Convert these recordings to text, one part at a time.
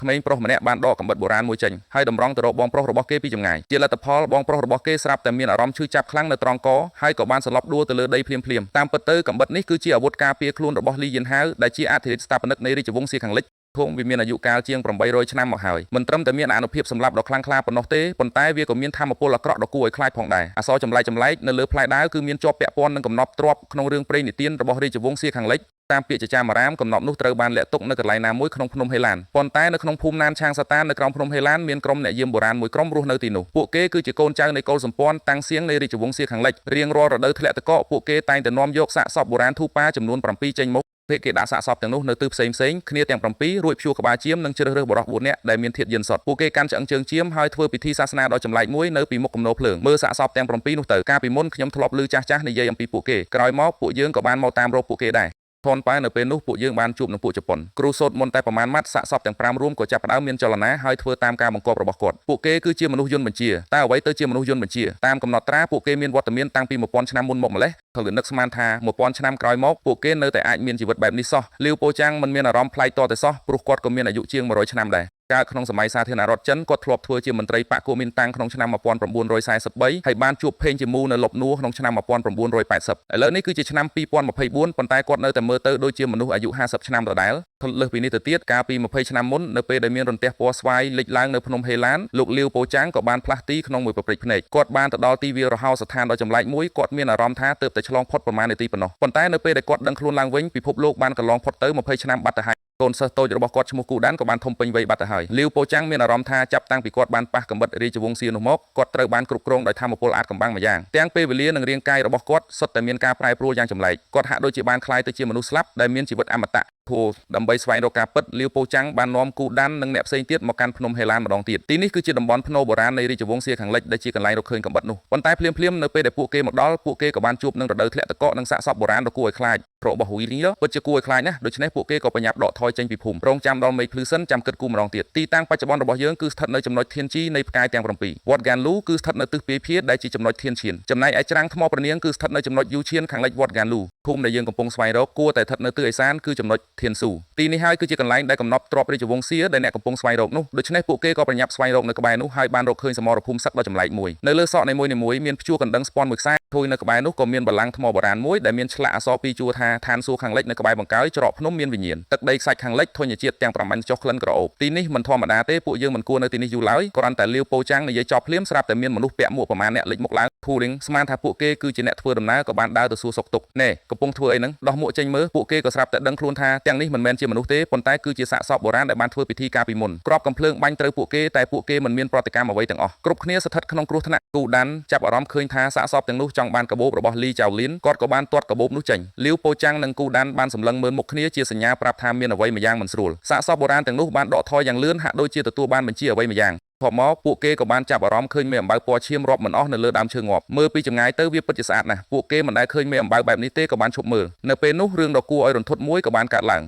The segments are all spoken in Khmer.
ក្មេងប្រុសម្នាក់បានដកកំបិតបុរាណមួយចេញហើយតម្រង់ទៅរកបងប្រុសរបស់គេពីចម្ងាយជាលទ្ធផលបងប្រុសរបស់គេស្រាប់តែមានអារម្មណ៍ឈឺចាប់ខ្លាំងនៅត្រង់កហើយក៏បានសន្លប់ដួលទៅលើដីភ្លាមៗតាមពិតទៅកំបិតនេះគឺជាអាវុធការពារខ្លួនរបស់លីយៀនហាវដែលជាអធិរាជស្ថាបនិកនៃរាជវង្សសៀខាងលិចធំវាមានអាយុកាលជាង800ឆ្នាំមកហើយមិនត្រឹមតែមានអានុភាពសម្លាប់ដ៏ខ្លាំងក្លាប៉ុណ្ណោះទេប៉ុន្តែវាក៏មានធម៌ពលអាក្រក់ដ៏គួរឲ្យខ្លាចផងដែរអក្សរចម្លែកនៅលើផ្លែដាវគឺមានជាប់ពាក់ព័ន្ធនឹងកំណប់ទ្រព្យក្នុងរឿងព្រេងនិទានរបស់រាជវង្សសៀខាងលិចតាមពាក្យចចាមអារាមកំណប់នោះត្រូវបានលាក់ទុកនៅកន្លែងណាមួយក្នុងភ្នំហេឡានប៉ុន្តែនៅក្នុងភូមិណានឆាងសាតាននៅក្រោមភ្នំហេឡានមានក្រុមអ្នកយាមបុរាណមួយក្រុមរស់នៅទីនោះពួកគេគឺជាកូនចៅនៃកុលសម្ព័ន្ធតាំងសៀងនៃរាជវង្សសៀខាងលិចរៀងរាល់រដូវធ្លាក់ទឹកកកពួកគេតែងតែនាំយកសាកសពបុរាណធូប៉ាចំនួន7ចេញមកគេដាក់សាកសពទាំងនោះនៅទិសផ្សេងគ្នាទាំង7រួចភ្ជួរក្បាលជាមនិងជ្រើសរើសបុរស4នាក់ដែលមានធាតុយានសុទ្ធពួកគេកាន់ឆ្អឹងជើងជាមហើយធ្វើពិធីសាសនាដ៏ចម្លែកមួយនៅពីមុខគំនរភ្លើងមើលសាកសពទាំង7នោះទៅកាលពីមុនខ្ញុំធ្លាប់ឮចាស់និយាយអំពីពួកគេក្រោយមកពួកយើងក៏បានមកតាមរកពួកគេដែរថនប៉ែនៅពេលនោះពួកយើងបានជួបនឹងពួកជប៉ុនគ្រូសូត្រមុនតែប្រមាណម៉ាត់សាកសពទាំង5រួមក៏ចាប់ផ្ដើមមានចលនាហើយធ្វើតាមការបង្គាប់របស់គាត់ពួកគេគឺជាមនុស្សយន្តបញ្ជាតែអ្វីទៅជាមនុស្សយន្តបញ្ជាតាមកំណត់ត្រាពួកគេមានវត្តមានតាំងពី1000ឆ្នាំមុនមកម្លេះត្រូវនឹកស្មានថា1000ឆ្នាំក្រោយមកពួកគេនៅតែអាចមានជីវិតបែបនេះសោះលាវពោចាំងមិនមានអារម្មណ៍ប្លែកតតែសោះព្រោះគាត់ក៏មានអាយុជាង100ឆ្នាំដែរកើតក្នុងសម័យសាធារណរដ្ឋចិនគាត់ធ្លាប់ធ្វើជាមន្ត្រីបកគូមីនតាំងក្នុងឆ្នាំ1943ហើយបានជួបភេងជាមូនៅលបនួក្នុងឆ្នាំ1980ឥឡូវនេះគឺជាឆ្នាំ2024ប៉ុន្តែគាត់នៅតែមើលទៅដូចជាមនុស្សអាយុ50ឆ្នាំដដែលលើសពីនេះទៅទៀតកាលពី20ឆ្នាំមុននៅពេលដែលមានរន្ទះពណ៌ស្វាយលេចឡើងនៅភ្នំហេឡានលោកលាវពោចាំងក៏បានផ្លាស់ទីក្នុងមួយប្រព្រឹត្តភ្នែកគាត់បានទៅដល់ទីវាលរហោស្ថានដ៏ចម្លែកមួយគាត់មានអារម្មណ៍ថាទើបតែឆ្លងផុតប្រមាណនាទីប៉ុណ្ណោះប៉ុន្តែនៅពេលដែលគាត់ដឹងខ្លួនឡើងវិញពិភពលោកបានកន្លងផុតទៅ20ឆ្នាំបាត់ទៅហើយកូនសិស្សតូចរបស់គាត់ឈ្មោះគូដានក៏បានធំពេញវ័យបាត់ទៅហើយលាវពោចាំងមានអារម្មណ៍ថាចាប់តាំងពីគាត់បានប៉ះកំបិតរាជវង្សសៀនោះមកគាត់ត្រូវបានគ្រប់គ្រងដោយធម៌ពលអាតកំបាំងមួយយ៉ាងទាំងពេលវេលានិងរាងកាយរបស់គាត់សុទ្ធតែមានការប្រែប្រួលយ៉ាងចម្លែកគាត់ហាក់ដូចជាបានคล้ายទៅជាមនុស្សស្លាប់ដែលមានជីវិតអមតៈដើម្បីស្វែងរកការពិតលាវពោចាំងបាននាំគូដាននិងអ្នកផ្សេងទៀតមកកាន់ភ្នំហេឡានម្ដងទៀតទីនេះគឺជាតំបន់ភ្នំបុរាណនៃរាជវង្សសៀខាងលិចដែលជាកន្លែងរកឃើញកំបិតនោះប៉ុន្តែភ្លាមនៅពេលដែលពួកគេមកដល់ពួកគេក៏បានជួបនឹងរដូវធ្លាក់ទឹកកកនិងសាកសពបុរាណដ៏គួរឲ្យខ្លាចរបស់ហ៊ុយលីពិតជាគួរឲ្យខ្លាចណាស់ដូច្នេះពួកគេក៏បញ្ញាប់ដកថយចេញពីភូមិរងចាំដល់មេឃភ្លឺសិនចាំគិតគូរម្ដងទៀតទីតាំងបច្ចុប្បន្នរបស់យើងគឺស្ថិតនៅចំណុចធានជីនៃផ្កាយទាំង7វត្តហ្គានលូគឺស្ថិតនៅទិសពាយភាដែលជាចំណុចធានឈៀនចំណែកឯច្រាំងថ្មប្រនាងគឺស្ថិតនៅចំណុចយូឈៀនខាងលិចវត្តហ្គានលូភូមិដែលយើងកំពុងស្វែងរកគួរតែស្ថិតនៅទិសឦសានគឺចំណុចធានស៊ូទីនេះហើយគឺជាកន្លែងដែលកំណត់ទ្រព្យរាជវង្សសៀដែលអ្នកកំពុងស្វែងរកនោះដូច្នេះពួកគេក៏ប្រញាប់ស្វែងរកនៅក្បែរនោះហើយបានរកឃើញសមរភូមិសឹកដ៏ចម្លែកមួយនៅលើសក់នីមួយៗមានព្យួរកណ្ដឹងស្ពាន់មួយខ្សែធួយនៅក្បែរនោះក៏មានបល្ល័ង្កថ្មបុរាណមួយដែលមានឆ្លាក់អក្សរពីរជួរថាឋានសួគ៌ខាងលិចនៅក្បែរបង្កើយច្រកភ្នំមានវិញ្ញាណទឹកដីខ្សាច់ខាងលិចធញ្ញជាតិទាំងប្រមាញ់ចុះក្លិនក្រអូបទីនេះមិនធម្មតាទេពួកយើងមិនគួរនៅទីនេះយូរឡើយគ្រាន់តែលាវពោចាំងនិយាយចប់ភ្លាមស្រាប់តែមានមនុស្សពាក់មួកប្រមាណអ្នកលេចមុខឡើងភូរិងស្មានថាពួកគេគឺជាអ្នកធ្វើដំណើរក៏បានដើរទៅសួរសុខទុក្ខណែកំពុងធ្វើអីហ្នឹងដោះមួកចេញមើលពួកគេក៏ស្រាប់តែដឹងខ្លួនថាទាំងនេះមិនមែនជាមនុស្សទេប៉ុន្តែគឺជាសាកសពបុរាណដែលបានធ្វើពិធីកាលពីមុនក្របកំភ្លើងបាញ់ត្រូវពួកគេតែពួកគេមិនមានប្រតិកម្មអ្វីទាំងអស់គ្រប់គ្នាស្ថិតក្នុងគ្រោះថ្នាក់គូដានចាប់អារម្មណ៍ឃើញថាសាកសពទាំងនោះចង់បានកាបូបរបស់លីចៅលៀនគាត់ក៏បានទាត់កាបូបនោះចេញលាវពោចាំងនិងគូដានបានសម្លឹងមើលមុខគ្នាជាសញ្ញាប្រាប់ថាមានអ្វីមួយយ៉ាងមិនស្រួលសាកសពបុរាណទាំងនោះបានដកថយយ៉ាងលឿនហាក់ដូចជាទទួលបានបញ្ជាអ្វីមួយយ៉ាងបន្ទាប់មកពួកគេក៏បានចាប់អារម្មណ៍ឃើញមេអំបៅពណ៌ឈាមរាប់មិនអស់នៅលើដើមឈើងាប់មើលពីចម្ងាយទៅវាពិតជាស្អាតណាស់ពួកគេមិនដែលឃើញមេអំបៅបែបនេះទេក៏បានឈប់មើលនៅពេលនោះរឿងដ៏គួរឲ្យរន្ធត់មួយក៏បានកើតឡើង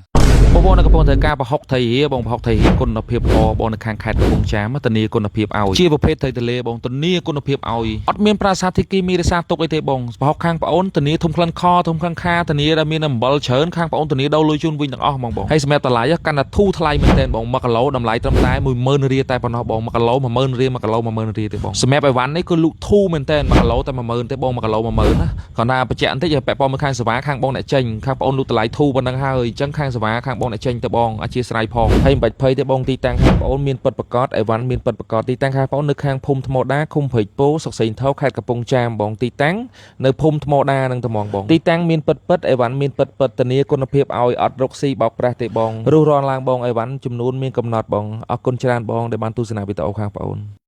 បងនៅកំពុងធ្វើការប្រហុកថៃហៀបងប្រហុកថៃហៀគុណភាពល្អបងនៅខាងខេត្តកំពង់ចាមធានាគុណភាពឲ្យជាប្រភេទថៃទលេបងធានាគុណភាពឲ្យអត់មានប្រាសាទទីគីមីរសាទុកអីទេបងប្រហុកខាងប្អូនធានាធំក្លិនខធំក្លិនខាធានាដែលមានអំបិលច្រើនខាងប្អូនធានាដល់លុយជូនវិញទាំងអស់បងហើយសម្រាប់តម្លៃកាន់តែធូរថ្លៃមែនទែនបង1គីឡូតម្លៃត្រឹមតែ10000រៀលតែប៉ុណ្ណោះបង1គីឡូ10000រៀល1គីឡូ10000រៀលទេបងសម្រាប់អីវ៉ាន់នេះគឺលក់ធូរមែនទែន1គីឡូតែ10000ទេបង1គីឡូ10000ណាគាត់ថាបញ្ជាក់បន្តិចពាក់ព័ន្ធមួយខាងសេវាខាងបងអ្នកចេញខាងប្អូនលក់តម្លៃធូរប៉ុណ្ណឹងហើយអញ្ចឹងខាងសេវាខាងបងអ្នកចេញទៅបងអធិស្ឋានផងហើយមិនបាច់ភ័យទេបងទីតាំងខាងប្អូនមានពិតប្រកបអីវ៉ាន់មានពិតប្រកបទីតាំងខាងប្អូននៅខាងភូមិថ្មដាឃុំព្រែកពោសុកសេងថោខេត្តកំពង់ចាមបងទីតាំងនៅភូមិថ្មដានឹងត្មងបងទីតាំងមានពិតអីវ៉ាន់មានពិតធានាគុណភាពឲ្យអត់រកស៊ីបោកប្រាស់ទេបងរស់រានឡើងបងអីវ៉ាន់ចំនួនមានកំណត់បងអរគុណច្រើនបងដែលបានទស្សនាវីដេអូខាងប្អូន